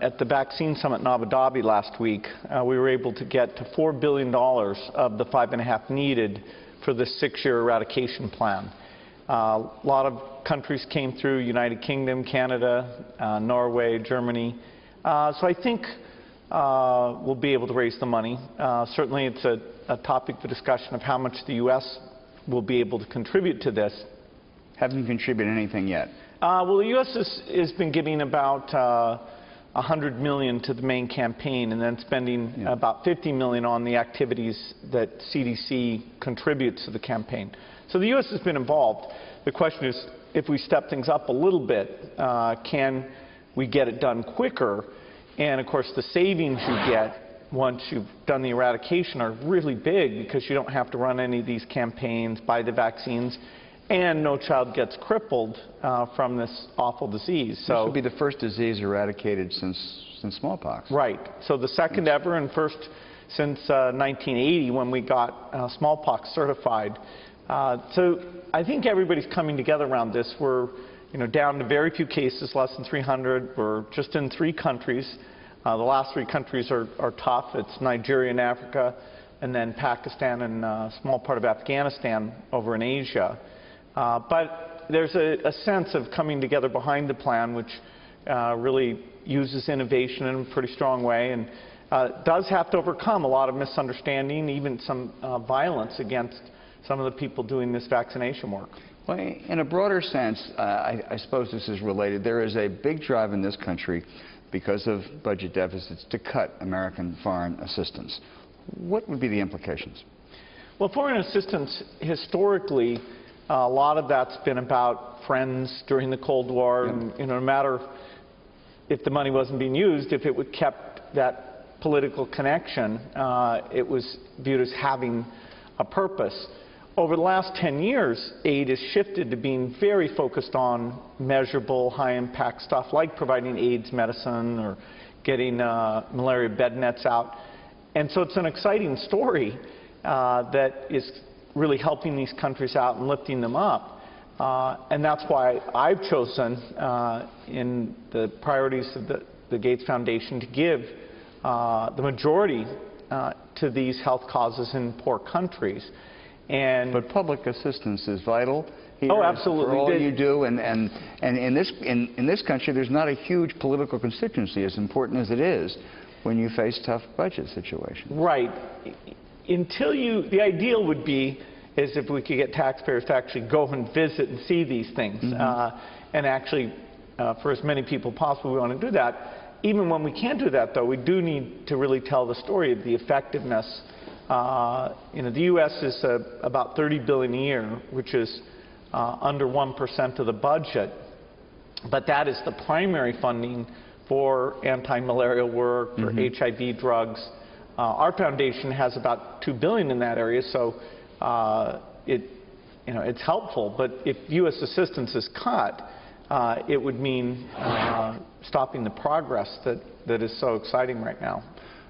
at the vaccine summit in Abu Dhabi last week, we were able to get to $4 billion of the $5.5 needed for the 6-year eradication plan. A lot of countries came through: United Kingdom, Canada, Norway, Germany. So I think we'll be able to raise the money. Certainly it's a topic for discussion of how much the U.S. will be able to contribute to this. Haven't contributed anything yet. Well, the U.S. has been giving about $100 million to the main campaign, and then spending about $50 million on the activities that CDC contributes to the campaign. So the U.S. has been involved. The question is, if we step things up a little bit, can we get it done quicker? And of course, the savings you get once you've done the eradication are really big, because you don't have to run any of these campaigns, buy the vaccines, and no child gets crippled from this awful disease. So this will be the first disease eradicated since smallpox. Right. So the second ever, and first since 1980, when we got smallpox certified. So I think everybody's coming together around this. We're down to very few cases, less than 300. We're just in 3 countries. The last 3 countries are tough. It's Nigeria in Africa, and then Pakistan and a small part of Afghanistan over in Asia. But there's a sense of coming together behind the plan, which really uses innovation in a pretty strong way, and does have to overcome a lot of misunderstanding, even some violence against some of the people doing this vaccination work. Well, in a broader sense, I suppose this is related. There is a big drive in this country, because of budget deficits, to cut American foreign assistance. What would be the implications? Well, foreign assistance, historically, a lot of that's been about friends during the Cold War, and no matter if the money wasn't being used, if it would kept that political connection, it was viewed as having a purpose. Over the last 10 years, aid has shifted to being very focused on measurable, high-impact stuff like providing AIDS medicine or getting malaria bed nets out. And so it's an exciting story that is really helping these countries out and lifting them up. And that's why I've chosen in the priorities of the Gates Foundation to give the majority to these health causes in poor countries. But public assistance is vital here. Oh, absolutely. For all you do, and in this country, there's not a huge political constituency, as important as it is when you face tough budget situations. Right. The ideal would be is if we could get taxpayers to actually go and visit and see these things, and actually, for as many people possible, we want to do that. Even when we can't do that, though, we do need to really tell the story of the effectiveness. The U.S. is about $30 billion a year, which is under 1% of the budget, but that is the primary funding for anti-malarial work, for HIV drugs. Our foundation has about $2 billion in that area, so it's helpful. But if U.S. assistance is cut, it would mean stopping the progress that is so exciting right now.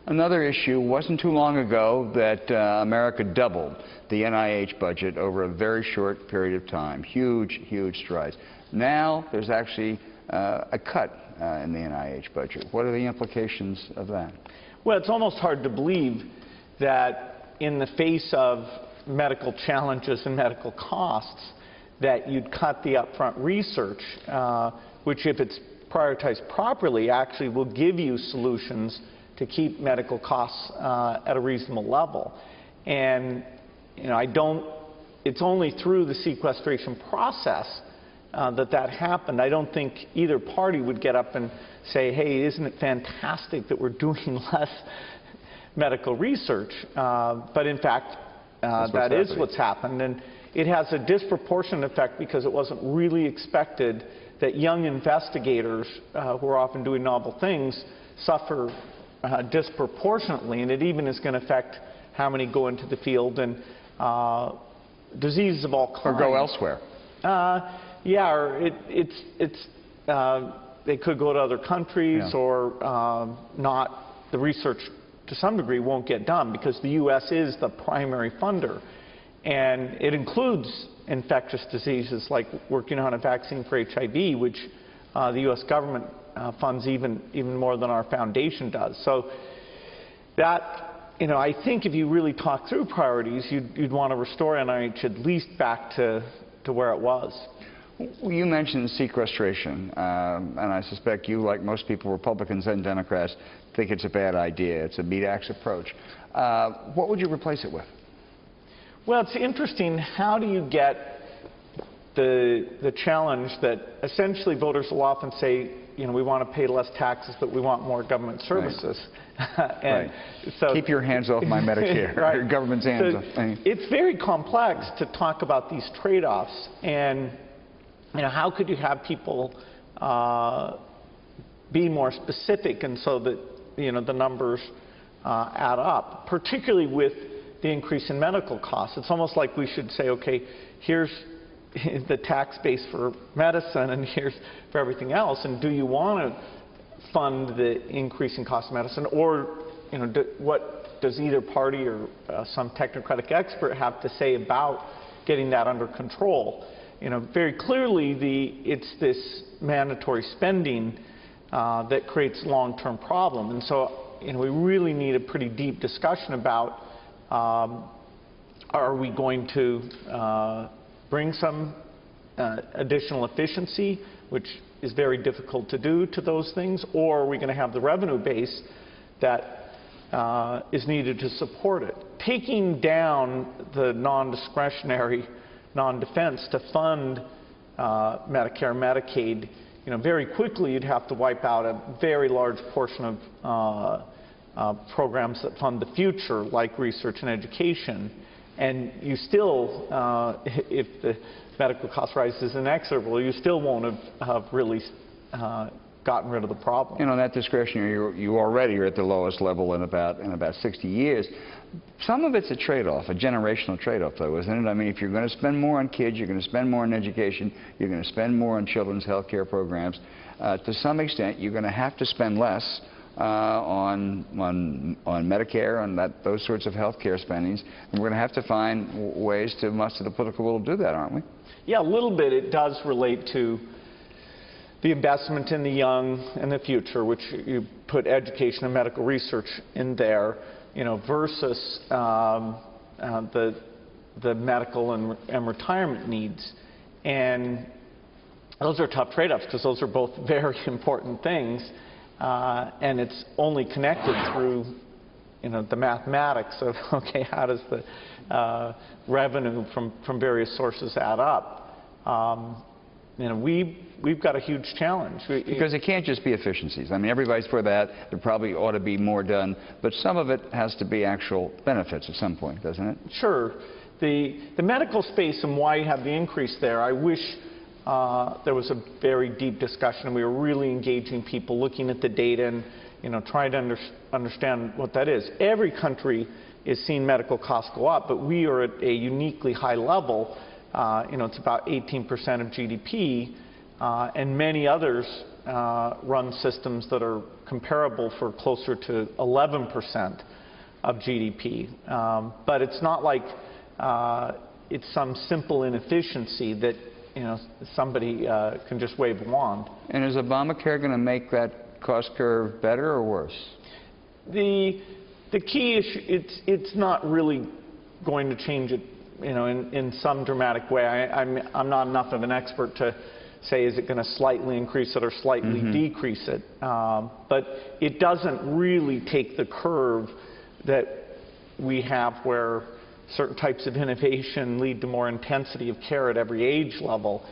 Another issue, wasn't too long ago that America doubled the NIH budget over a very short period of time. Huge, huge strides. Now there's actually a cut in the NIH budget. What are the implications of that? Well, it's almost hard to believe that in the face of medical challenges and medical costs that you'd cut the upfront research, which, if it's prioritized properly, actually will give you solutions to keep medical costs at a reasonable level. And it's only through the sequestration process that happened. I don't think either party would get up and say, hey, isn't it fantastic that we're doing less medical research? But in fact, that is what's happened. And it has a disproportionate effect because it wasn't really expected that young investigators who are often doing novel things suffer disproportionately, and it even is going to affect how many go into the field, and diseases of all kinds. Or go elsewhere. Yeah, or they could go to other countries, or not. The research, to some degree, won't get done because the U.S. is the primary funder, and it includes infectious diseases like working on a vaccine for HIV, which the U.S. government funds even more than our foundation does. So that, I think if you really talk through priorities, you'd want to restore NIH at least back to where it was. You mentioned sequestration, and I suspect you, like most people, Republicans and Democrats, think it's a bad idea. It's a meat-axe approach. What would you replace it with? Well, it's interesting. How do you get the challenge that essentially voters will often say, we want to pay less taxes, but we want more government services. Right. And so, keep your hands off my Medicare. Right. Your government's hands so off. It's very complex to talk about these trade-offs, and how could you have people be more specific, and so that the numbers add up, particularly with the increase in medical costs. It's almost like we should say, okay, here's the tax base for medicine, and here's for everything else. And do you want to fund the increase in cost of medicine, or what does either party or some technocratic expert have to say about getting that under control? Very clearly, it's this mandatory spending that creates a long-term problem. And so, we really need a pretty deep discussion about are we going to bring some additional efficiency, which is very difficult to do to those things, or are we going to have the revenue base that is needed to support it? Taking down the non-discretionary, non-defense to fund Medicare, Medicaid, very quickly you'd have to wipe out a very large portion of programs that fund the future, like research and education. And you still, if the medical cost rise is inexorable, you still won't have really gotten rid of the problem. That discretionary, you already are at the lowest level in about 60 years. Some of it's a trade-off, a generational trade-off, though, isn't it? I mean, if you're going to spend more on kids, you're going to spend more on education, you're going to spend more on children's health care programs. To some extent, you're going to have to spend less on Medicare, on those sorts of health care spendings, and we're going to have to find ways to muster the political will to do that, aren't we? Yeah, a little bit. It does relate to the investment in the young and the future, which you put education and medical research in there, versus the medical and retirement needs. And those are tough trade-offs, because those are both very important things. And it's only connected through, the mathematics of, okay, how does the revenue from various sources add up? We've got a huge challenge. Because it can't just be efficiencies. I mean, everybody's for that. There probably ought to be more done. But some of it has to be actual benefits at some point, doesn't it? Sure. The medical space and why you have the increase there, I wish there was a very deep discussion, and we were really engaging people, looking at the data and trying to understand what that is. Every country is seeing medical costs go up, but we are at a uniquely high level. It's about 18% of GDP, and many others run systems that are comparable for closer to 11% of GDP. But it's not like it's some simple inefficiency that somebody can just wave a wand. And is Obamacare going to make that cost curve better or worse? The key issue, it's not really going to change it, in some dramatic way. I'm not enough of an expert to say, is it going to slightly increase it or slightly decrease it? But it doesn't really take the curve that we have where certain types of innovation lead to more intensity of care at every age level.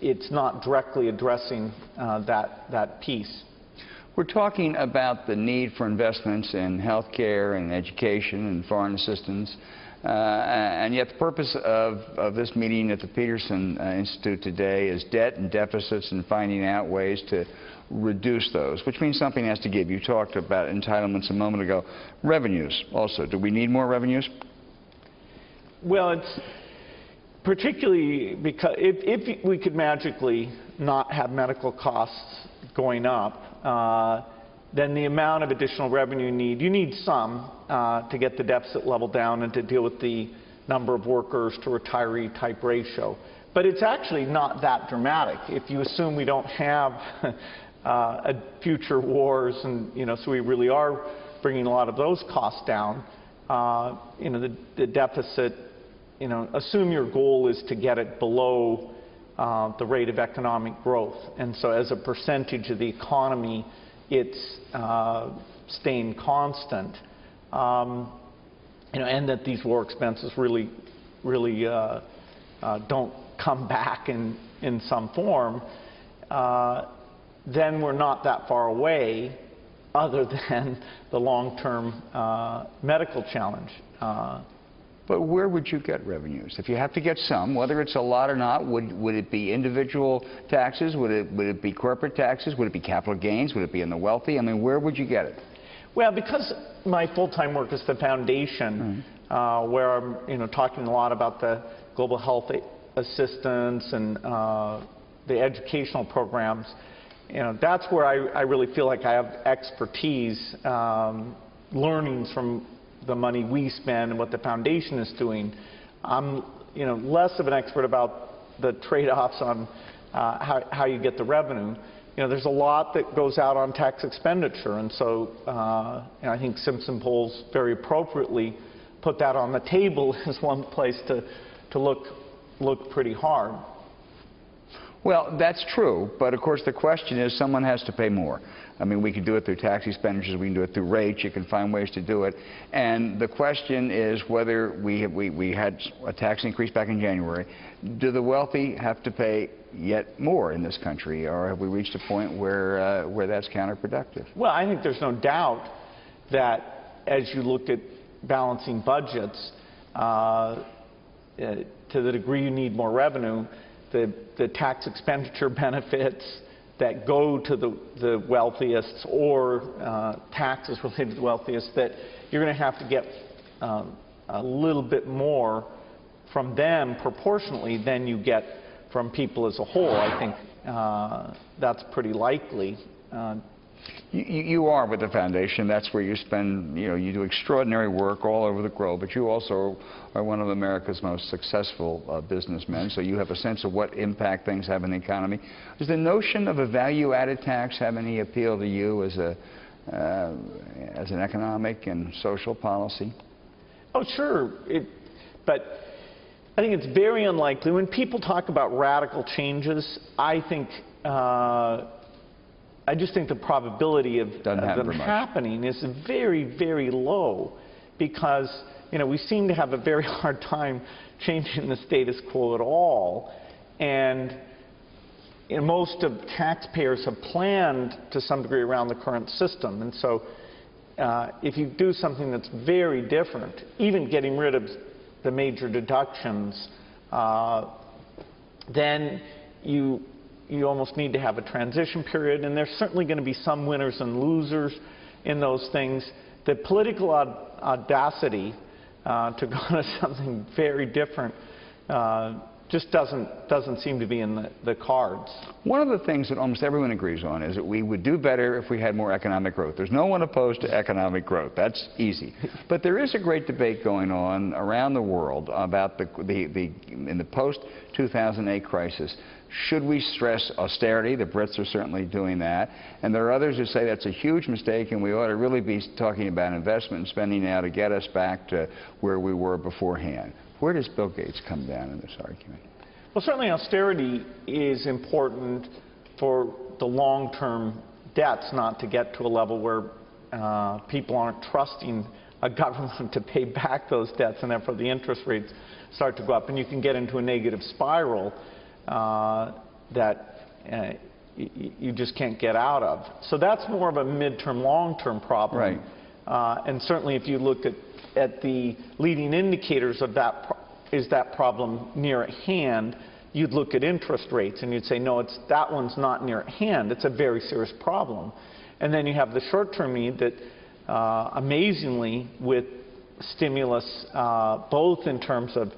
It's not directly addressing that piece. We're talking about the need for investments in health care and education and foreign assistance. And yet the purpose of this meeting at the Peterson Institute today is debt and deficits and finding out ways to reduce those, which means something has to give. You talked about entitlements a moment ago. Revenues also. Do we need more revenues? Well, it's particularly because if we could magically not have medical costs going up, then the amount of additional revenue you need some to get the deficit level down and to deal with the number of workers to retiree type ratio. But it's actually not that dramatic if you assume we don't have future wars, and so we really are bringing a lot of those costs down. The deficit, assume your goal is to get it below the rate of economic growth, and so as a percentage of the economy, it's staying constant, and that these war expenses really don't come back in some form, then we're not that far away, other than the long-term medical challenge. But where would you get revenues? If you have to get some, whether it's a lot or not, would it be individual taxes? Would it be corporate taxes? Would it be capital gains? Would it be in the wealthy? I mean, where would you get it? Well, because my full-time work is the foundation, where I'm talking a lot about the global health assistance and the educational programs, that's where I really feel like I have expertise, learnings from the money we spend and what the foundation is doing. I'm less of an expert about the trade-offs on how you get the revenue. There's a lot that goes out on tax expenditure, and so I think Simpson polls very appropriately put that on the table as one place to look pretty hard. Well, that's true, but of course the question is someone has to pay more. I mean, we can do it through tax expenditures, we can do it through rates, you can find ways to do it. And the question is whether we had a tax increase back in January. Do the wealthy have to pay yet more in this country, or have we reached a point where that's counterproductive? Well, I think there's no doubt that as you look at balancing budgets, to the degree you need more revenue, the tax expenditure benefits that go to the wealthiest, or taxes related to the wealthiest, that you're going to have to get a little bit more from them proportionately than you get from people as a whole. I think that's pretty likely. You are with the foundation. That's where you spend, you do extraordinary work all over the globe, but you also are one of America's most successful businessmen, so you have a sense of what impact things have in the economy. Does the notion of a value-added tax have any appeal to you as an economic and social policy? Oh, sure. But I think it's very unlikely. When people talk about radical changes, I just think the probability of them happening is very, very low, because we seem to have a very hard time changing the status quo at all, and most of taxpayers have planned to some degree around the current system, and so if you do something that's very different, even getting rid of the major deductions, then you almost need to have a transition period, and there's certainly going to be some winners and losers in those things. The political audacity to go to something very different just doesn't seem to be in the cards. One of the things that almost everyone agrees on is that we would do better if we had more economic growth. There's no one opposed to economic growth. That's easy. But there is a great debate going on around the world about in the post-2008 crisis. Should we stress austerity? The Brits are certainly doing that. And there are others who say that's a huge mistake and we ought to really be talking about investment and spending now to get us back to where we were beforehand. Where does Bill Gates come down in this argument? Well, certainly austerity is important for the long-term debts, not to get to a level where people aren't trusting a government to pay back those debts, and therefore the interest rates start to go up, and you can get into a negative spiral that you just can't get out of. So that's more of a midterm, long-term problem. Right. And certainly if you look at the leading indicators of that, is that problem near at hand, you'd look at interest rates and you'd say, no, that one's not near at hand. It's a very serious problem. And then you have the short-term need that, amazingly, with stimulus, both in terms of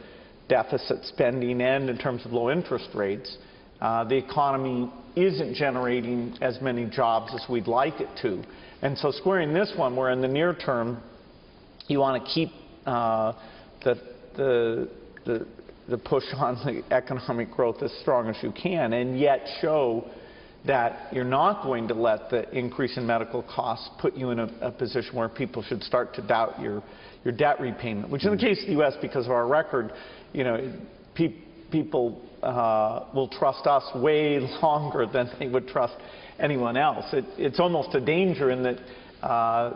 deficit spending and in terms of low interest rates, the economy isn't generating as many jobs as we'd like it to. And so squaring this one, where in the near term you want to keep the the push on the economic growth as strong as you can, and yet show that you're not going to let the increase in medical costs put you in a position where people should start to doubt your debt repayment, which in the case of the U.S., because of our record, you know, people will trust us way longer than they would trust anyone else. It's almost a danger in that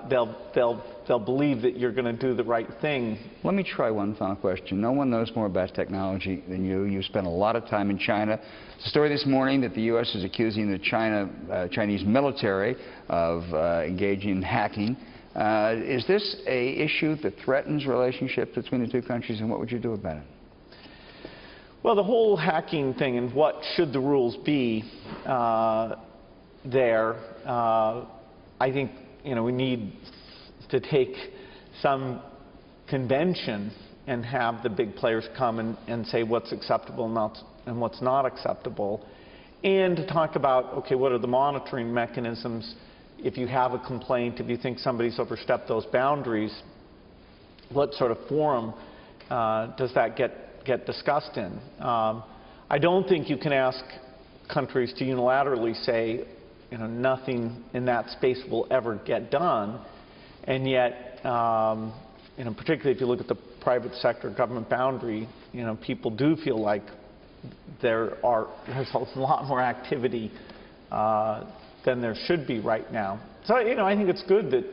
they'll believe that you're going to do the right thing. Let me try one final question. No one knows more about technology than you. You've spent a lot of time in China. It's a story this morning that the U.S. is accusing the Chinese military of engaging in hacking. Is this an issue that threatens relationships between the two countries, and what would you do about it? Well, the whole hacking thing and what should the rules be there, I think, you know, we need to take some convention and have the big players come and say what's acceptable and what's not acceptable, and to talk about, okay, what are the monitoring mechanisms if you have a complaint, if you think somebody's overstepped those boundaries, what sort of forum does that get discussed in? I don't think you can ask countries to unilaterally say, you know, nothing in that space will ever get done, and yet, you know, particularly if you look at the private sector government boundary, you know, people do feel like there's a lot more activity than there should be right now. So, you know, I think it's good that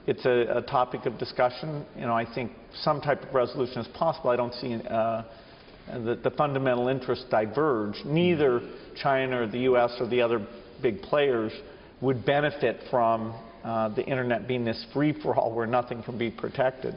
it's a topic of discussion. You know, I think some type of resolution is possible. I don't see the fundamental interests diverge. Neither China or the U.S. or the other big players would benefit from the internet being this free-for-all where nothing can be protected.